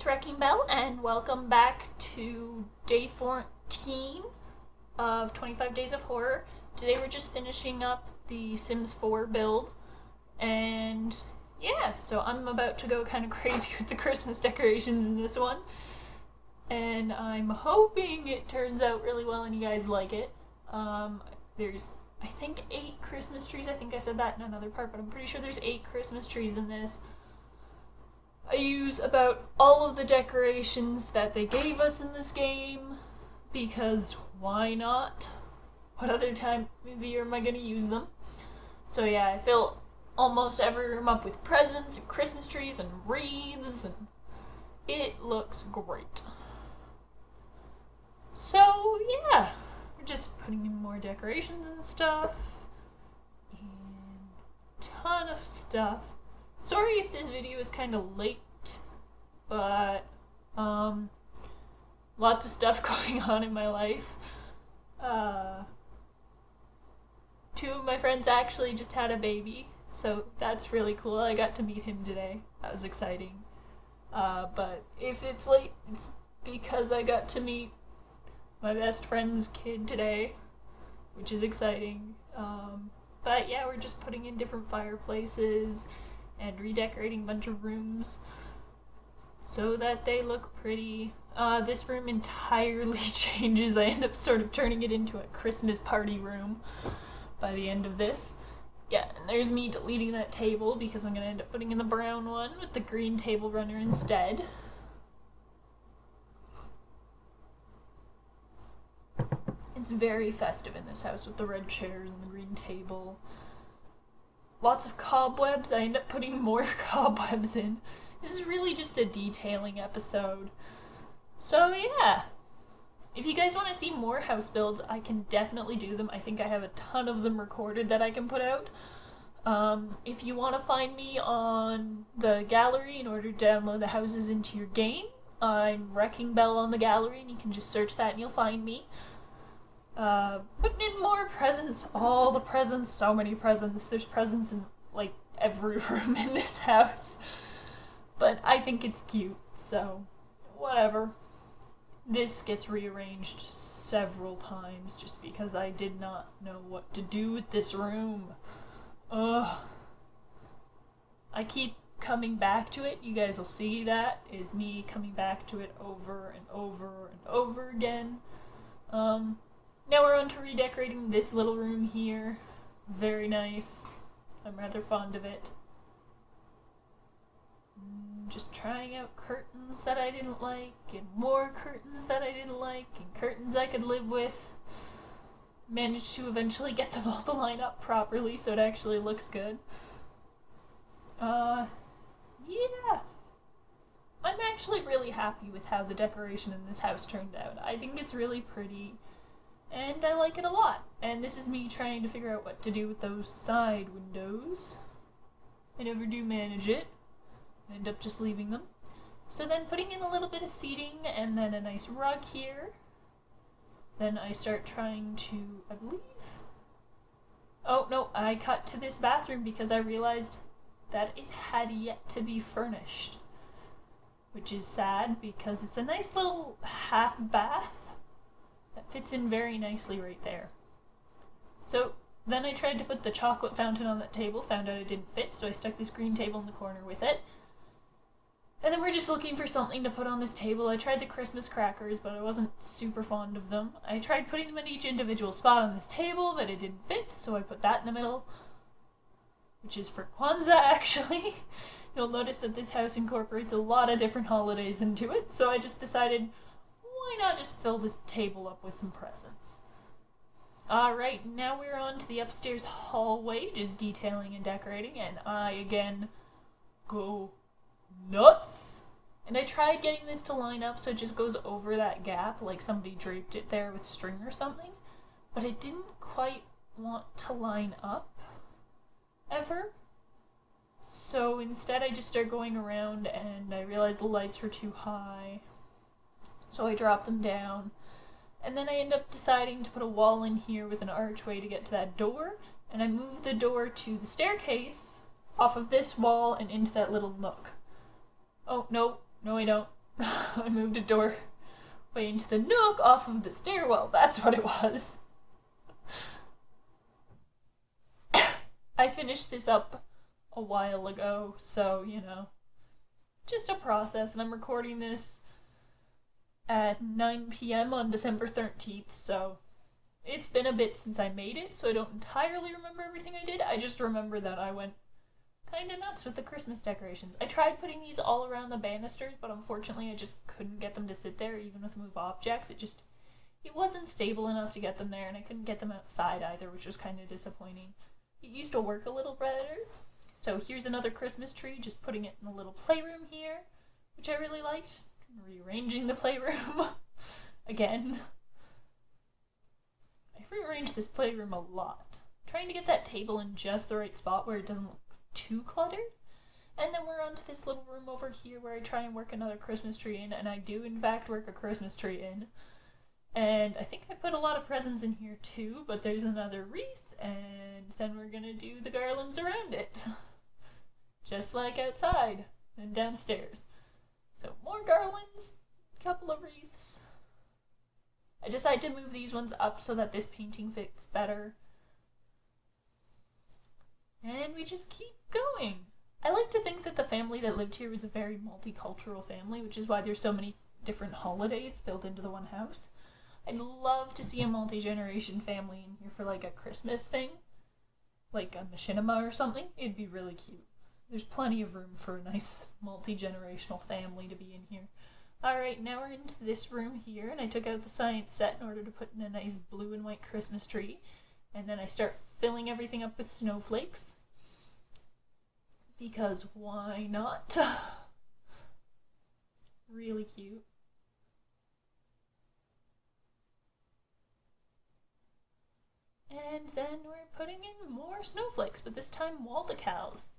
WreckingBelle, and welcome back to day 14 of 25 Days of Horror. Today we're just finishing up the Sims 4 build, and yeah, so I'm about to go kind of crazy with the Christmas decorations in this one, and I'm hoping it turns out really well and you guys like it. There's, I think, 8 Christmas trees. I think I said that in another part, but I'm pretty sure there's 8 Christmas trees in this. I use about all of the decorations that they gave us in this game, because why not? What other time of year am I going to use them? So yeah, I fill almost every room up with presents and Christmas trees and wreaths, and it looks great. So yeah, we're just putting in more decorations and stuff, and a ton of stuff. Sorry if this video is kind of late, but lots of stuff going on in my life. 2 of my friends actually just had a baby, so that's really cool. I got to meet him today. That was exciting. But if it's late, it's because I got to meet my best friend's kid today, which is exciting. But yeah, we're just putting in different fireplaces and redecorating a bunch of rooms so that they look pretty. This room entirely changes. I end up sort of turning it into a Christmas party room by the end of this. Yeah, and there's me deleting that table because I'm going to end up putting in the brown one with the green table runner instead. It's very festive in this house with the red chairs and the green table. Lots of cobwebs. I end up putting more cobwebs in. This is really just a detailing episode. So yeah, if you guys want to see more house builds, I can definitely do them. I think I have a ton of them recorded that I can put out. If you want to find me on the gallery in order to download the houses into your game, I'm WreckingBelle on the gallery, and you can just search that and you'll find me. Putting in more presents, all the presents, so many presents. There's presents in, like, every room in this house. But I think it's cute, so whatever. This gets rearranged several times just because I did not know what to do with this room. Ugh. I keep coming back to it. You guys will see that is me coming back to it over and over and over again. Now we're on to redecorating this little room here. Very nice. I'm rather fond of it. Just trying out curtains that I didn't like, and more curtains that I didn't like, and curtains I could live with. Managed to eventually get them all to line up properly so it actually looks good. Yeah. I'm actually really happy with how the decoration in this house turned out. I think it's really pretty, and I like it a lot. And this is me trying to figure out what to do with those side windows. I never do manage it. I end up just leaving them. So then putting in a little bit of seating and then a nice rug here. Then I start trying to, I believe... Oh no, I cut to this bathroom because I realized that it had yet to be furnished. Which is sad because it's a nice little half bath that fits in very nicely right there. So then I tried to put the chocolate fountain on that table, found out it didn't fit, so I stuck this green table in the corner with it. And then we're just looking for something to put on this table. I tried the Christmas crackers, but I wasn't super fond of them. I tried putting them in each individual spot on this table, but it didn't fit, so I put that in the middle, which is for Kwanzaa, actually. You'll notice that this house incorporates a lot of different holidays into it, so I just decided, why not just fill this table up with some presents? Alright, now we're on to the upstairs hallway, just detailing and decorating, and I, again, go nuts! And I tried getting this to line up so it just goes over that gap, like somebody draped it there with string or something, but it didn't quite want to line up, ever. So instead I just start going around and I realized the lights were too high, so I dropped them down. And then I end up deciding to put a wall in here with an archway to get to that door, and I move the door to the staircase off of this wall and into that little nook. Oh, no, I don't. I moved a doorway into the nook off of the stairwell. That's what it was. I finished this up a while ago, so, you know, just a process, and I'm recording this at 9 p.m. on December 13th, so it's been a bit since I made it, so I don't entirely remember everything I did. I just remember that I went kind of nuts with the Christmas decorations. I tried putting these all around the banisters, but unfortunately I just couldn't get them to sit there, even with move objects. It wasn't stable enough to get them there, and I couldn't get them outside either, which was kind of disappointing. It used to work a little better. So here's another Christmas tree, just putting it in the little playroom here, which I really liked. Rearranging the playroom again. I rearranged this playroom a lot. Trying to get that table in just the right spot where it doesn't look too cluttered. And then we're onto this little room over here where I try and work another Christmas tree in, and I do in fact work a Christmas tree in. And I think I put a lot of presents in here too, but there's another wreath, and then we're gonna do the garlands around it. Just like outside and downstairs. So more garlands, a couple of wreaths. I decided to move these ones up so that this painting fits better. And we just keep going. I like to think that the family that lived here was a very multicultural family, which is why there's so many different holidays built into the one house. I'd love to see a multi-generation family in here for like a Christmas thing. Like a machinima or something. It'd be really cute. There's plenty of room for a nice multi-generational family to be in here. Alright, now we're into this room here, and I took out the science set in order to put in a nice blue and white Christmas tree. And then I start filling everything up with snowflakes. Because why not? Really cute. And then we're putting in more snowflakes, but this time wall decals.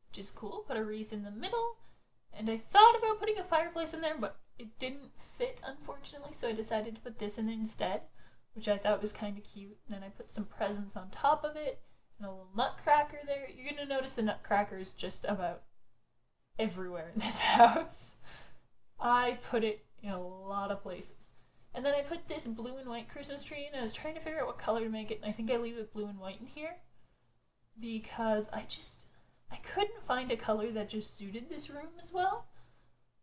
Which is cool. Put a wreath in the middle, and I thought about putting a fireplace in there, but it didn't fit, unfortunately, so I decided to put this in instead, which I thought was kind of cute. And then I put some presents on top of it, and a little nutcracker there. You're going to notice the nutcrackers just about everywhere in this house. I put it in a lot of places. And then I put this blue and white Christmas tree, and I was trying to figure out what color to make it, and I think I leave it blue and white in here, because I couldn't find a color that just suited this room as well.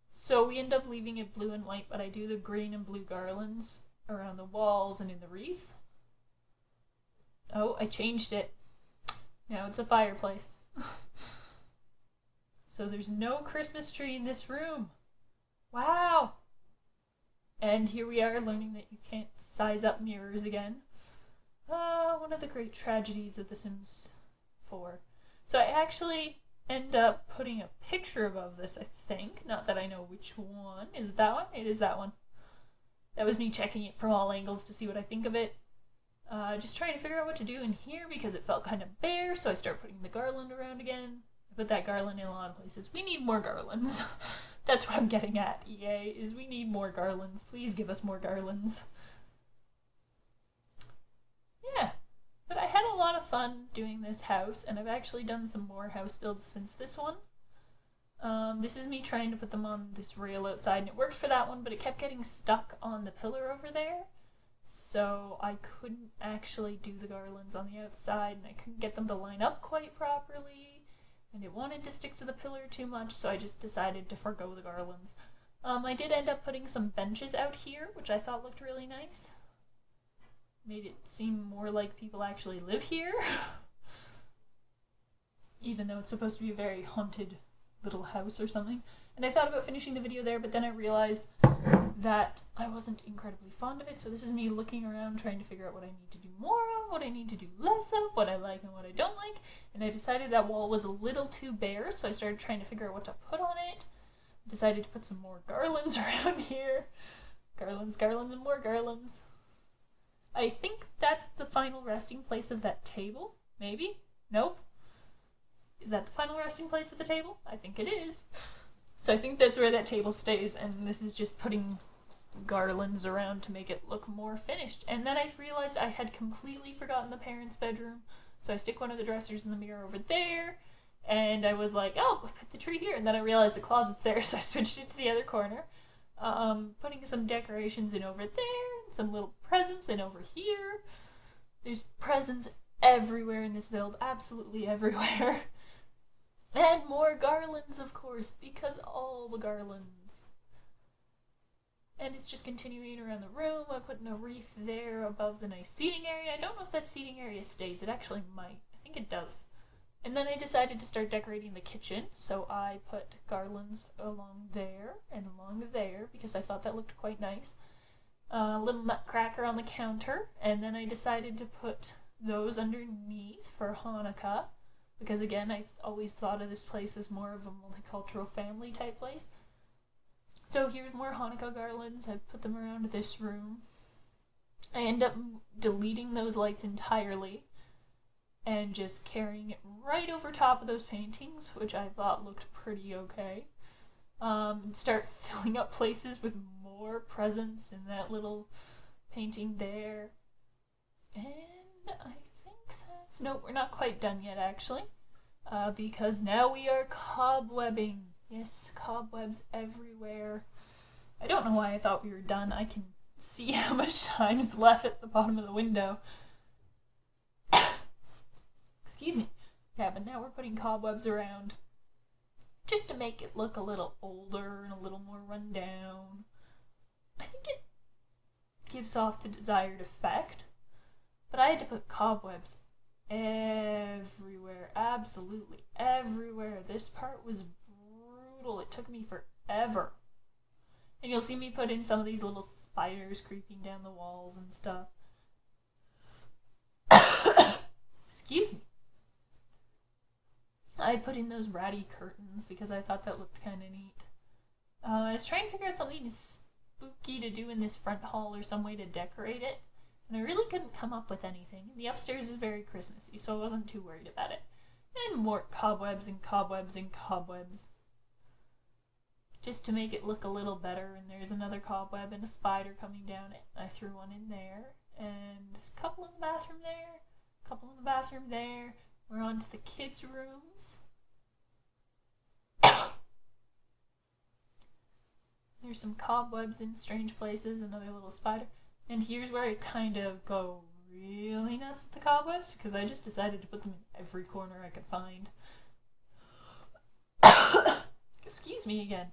So we end up leaving it blue and white, but I do the green and blue garlands around the walls and in the wreath. Oh, I changed it. Now it's a fireplace. So there's no Christmas tree in this room. Wow! And here we are learning that you can't size up mirrors again. One of the great tragedies of The Sims 4. So I actually end up putting a picture above this, I think. Not that I know which one. Is it that one? It is that one. That was me checking it from all angles to see what I think of it. Just trying to figure out what to do in here because it felt kind of bare, so I start putting the garland around again. I put that garland in a lot of places. We need more garlands. That's what I'm getting at, EA, is we need more garlands. Please give us more garlands. Yeah. But I had a lot of fun doing this house, and I've actually done some more house builds since this one. This is me trying to put them on this rail outside, and it worked for that one, but it kept getting stuck on the pillar over there. So I couldn't actually do the garlands on the outside, and I couldn't get them to line up quite properly, and it wanted to stick to the pillar too much, so I just decided to forgo the garlands. I did end up putting some benches out here, which I thought looked really nice. Made it seem more like people actually live here. Even though it's supposed to be a very haunted little house or something. And I thought about finishing the video there, but then I realized that I wasn't incredibly fond of it, so this is me looking around trying to figure out what I need to do more of, what I need to do less of, what I like and what I don't like, and I decided that wall was a little too bare, so I started trying to figure out what to put on it. Decided to put some more garlands around here. Garlands, garlands, and more garlands. I think that's the final resting place of that table. Maybe? Nope. Is that the final resting place of the table? I think it is. So I think that's where that table stays, and this is just putting garlands around to make it look more finished. And then I realized I had completely forgotten the parents' bedroom, so I stick one of the dressers in the mirror over there, and I was like, oh, put the tree here, and then I realized the closet's there, so I switched it to the other corner. putting some decorations in over there, and some little presents in over here. There's presents everywhere in this build, absolutely everywhere. And more garlands, of course, because all the garlands. And it's just continuing around the room. I'm putting a wreath there above the nice seating area. I don't know if that seating area stays. It actually might. I think it does. And then I decided to start decorating the kitchen, so I put garlands along there and along there because I thought that looked quite nice. A little nutcracker on the counter, and then I decided to put those underneath for Hanukkah because, again, I always thought of this place as more of a multicultural family type place. So here's more Hanukkah garlands. I put them around this room. I end up deleting those lights entirely and just carrying it right over top of those paintings, which I thought looked pretty okay. And start filling up places with more presents in that little painting there. And I think that's... No, we're not quite done yet, actually. Because now we are cobwebbing. Yes, cobwebs everywhere. I don't know why I thought we were done. I can see how much time is left at the bottom of the window. Excuse me. Yeah, but now we're putting cobwebs around just to make it look a little older and a little more run down. I think it gives off the desired effect, but I had to put cobwebs everywhere, absolutely everywhere. This part was brutal. It took me forever. And you'll see me put in some of these little spiders creeping down the walls and stuff. Excuse me. I put in those ratty curtains because I thought that looked kind of neat. I was trying to figure out something spooky to do in this front hall or some way to decorate it, and I really couldn't come up with anything. The upstairs is very Christmassy, so I wasn't too worried about it. And more cobwebs and cobwebs and cobwebs, just to make it look a little better. And there's another cobweb and a spider coming down it. I threw one in there, and there's a couple in the bathroom there, a couple in the bathroom there. We're on to the kids' rooms. There's some cobwebs in strange places, another little spider. And here's where I kind of go really nuts with the cobwebs, because I just decided to put them in every corner I could find. Excuse me again.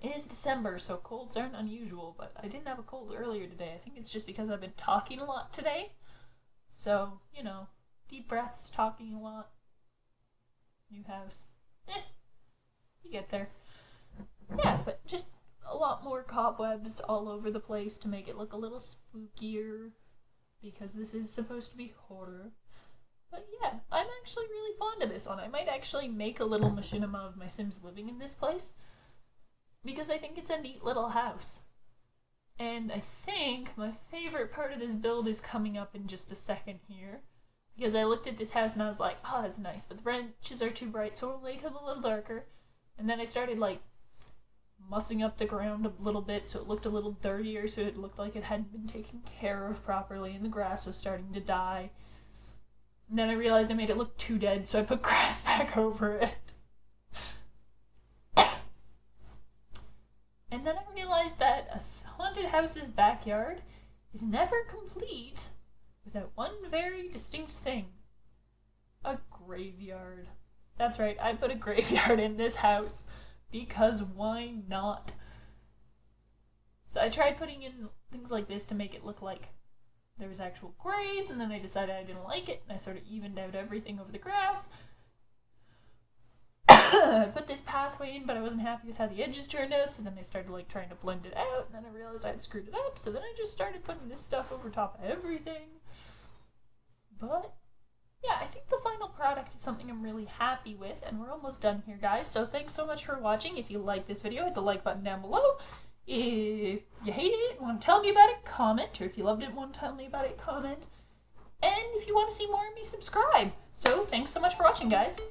It is December, so colds aren't unusual, but I didn't have a cold earlier today. I think it's just because I've been talking a lot today. So, you know, deep breaths, talking a lot. New house. You get there. Yeah, but just a lot more cobwebs all over the place to make it look a little spookier, because this is supposed to be horror. But yeah, I'm actually really fond of this one. I might actually make a little machinima of my Sims living in this place, because I think it's a neat little house. And I think my favorite part of this build is coming up in just a second here. Because I looked at this house and I was like, oh, that's nice, but the branches are too bright, so we'll make them a little darker. And then I started, like, mussing up the ground a little bit so it looked a little dirtier, so it looked like it hadn't been taken care of properly, and the grass was starting to die. And then I realized I made it look too dead, so I put grass back over it. And then I realized that a haunted house's backyard is never complete without one very distinct thing. A graveyard. That's right, I put a graveyard in this house, because why not? So I tried putting in things like this to make it look like there was actual graves, and then I decided I didn't like it, and I sort of evened out everything over the grass. I put this pathway in, but I wasn't happy with how the edges turned out, so then I started like trying to blend it out, and then I realized I had screwed it up, so then I just started putting this stuff over top of everything. But yeah, I think the final product is something I'm really happy with, and we're almost done here, guys. So thanks so much for watching. If you like this video, hit the like button down below. If you hate it, want to tell me about it, comment. Or if you loved it, want to tell me about it, comment. And if you want to see more of me, subscribe. So thanks so much for watching, guys.